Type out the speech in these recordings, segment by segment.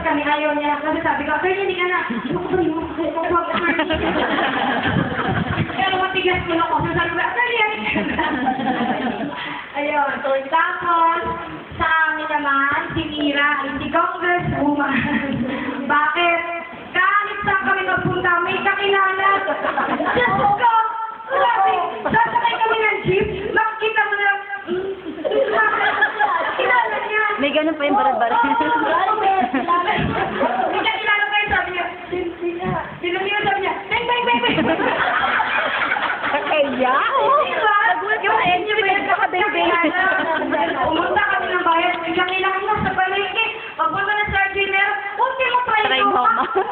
kami, ayaw niya. Kasi sabi ko, attorney, hindi ka na. Pero matigas ko na ko. So sabi ko, attorney, ayun. So, tapos, sa amin naman, si Mira, si Congresswoman. Bakit? Kahit saan kami magpunta, may kakilala. Diyos ko! Grabe! Sasakay kami ng jeep, makikita mo na, kilala niya. May ganun pa yung barat-barat. May kakilala pa yun, sabi niya, sino niya, sabi niya, bang! Kaya? Diba? Yung niyo ba yung kakabebe? Umunta kami ng bayan, biglang ilang mo sa palengke, pagpunta na sa dinner, ultimo try mo.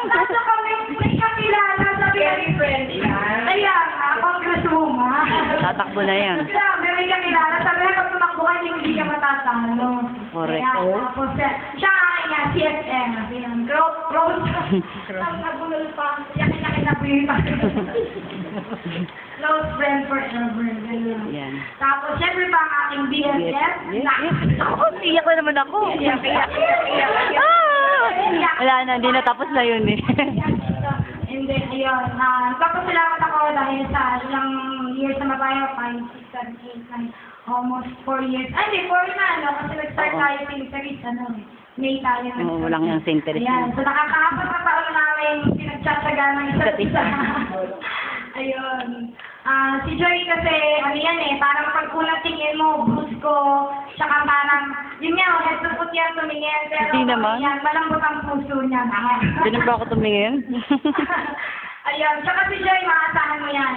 Nasa kami, may kakilala, sabi niya, friendly. Kaya nga, Congresswoman. Tatakbo na yan. Grabe, may kakilala, sabi niya, pag tumakbo ka, hindi ka matatalo. Correct. Kaya, tapos, siya nga, CSM, Rose, ang nagulol pa, yakin-yakin na po yung close friend forever. Yan. Tapos, syempre pa ang aking BFF. Ako, iyak na naman ako. Iyak. Wala na, hindi natapos na yun eh. And then, ayun, nagpapasalamat ako dahil sa ilang years na matayo, 5, 6, 7, 8, 9, almost 4 years. Ay, hindi, 4 na, no? Kasi nag-start tayo sa Interis, May tayo. Oo, walang yung Interis. Ayan, so nakakaapat na taon namin pinagtsatsaga ng isa't isa. Ayun. Si Joy kasi, ano yan eh, parang pag unang tingin mo, brusko, tsaka parang, yun nga, head to foot yan tumingin, pero Hindi naman. yan, malambot ang puso niya. Ganun ba ako tumingin? Ayun, tsaka si Joy, maasahan mo yan.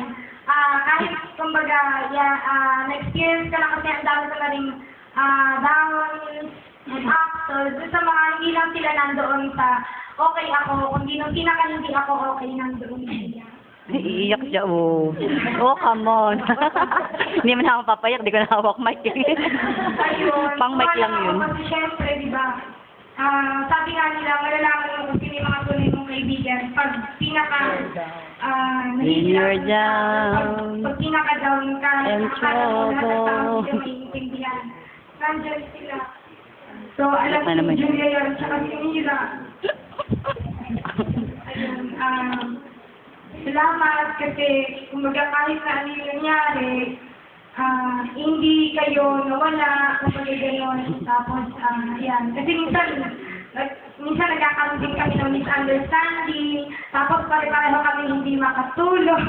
Kahit, kumbaga, na-experience ka na kasi ang dami ka na rin downs and ups, so doon sa mga hindi lang sila nandoon sa okay ako, kundi nung pinaka hindi ako okay, nandoon siya. Iiyak siya, oh. Oh, come on. Hindi man ako papayak, di ko na hawak mic. Ayun. Pang mic lang yun. Kasi syempre, di ba, sabi nga nila, malalaman mo kung sino yung mga tunay mong kaibigan. Pag pinaka, When you're down, pag pinaka down ka, in trouble. hindi maintindihan. Nandiyan sila. So, alam Na naman ni yun. Julia yun, tsaka si Mira. Ayun, salamat kasi kumbaga kahit na ano yung nangyari, hindi kayo nawala, kumbaga gano'n. Tapos, yan. Kasi minsan nagkakaroon din kami ng misunderstanding, tapos pare-pareho kami hindi makatulog.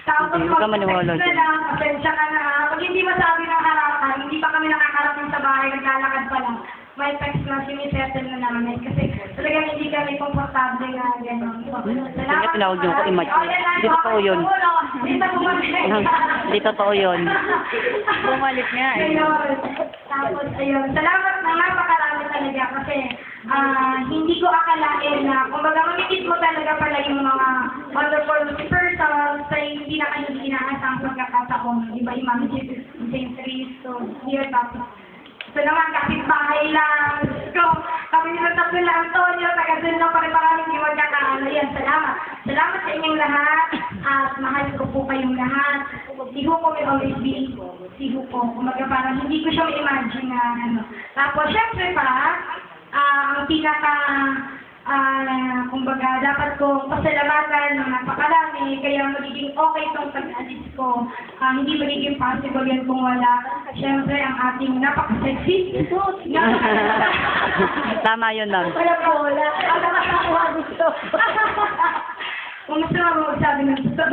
Tapos Hindi ka maniwala mag-text na lang, pasensya ka na. Pag hindi masabi ng harapan, hindi pa kami nakakarating sa bahay, naglalakad pa lang. May text na sinisettle na namin kasi talagang hindi kami komportable na gano'n. So, Sige, tinawag niyo ako immature. Hindi totoo yun. Hindi Hindi totoo yun. Bumalik nga eh. Ayun. Tapos, ayun. Salamat na napakarami talaga kasi hindi ko akalain na kumbaga mamikit mo talaga pala yung mga wonderful persons sa hindi na kayo inaasang pagkakataon. Diba yung Mami St. Cristo, here tapos. So naman, kapit-bahay lang. So, kami nila tatlo lang, Antonio, taga-dun lang pare-parang hindi magkakaano. Yan, salamat. Salamat sa inyong lahat at mahal ko po kayong lahat. Si Hugo will always be si Hugo. Kumaga parang hindi ko siya ma-imagine na ano. Tapos, syempre pa, ang pinaka, kumbaga, dapat ko pasalamatan ng napakarami, kaya magiging okay itong pag-alis ko. Hindi magiging possible yan kung wala. Siyempre, ang ating napaka-sexy. Tama yun, ma'am. Wala po, wala. Ang nakakakuha gusto. Kung gusto mo magsabi ng gusto.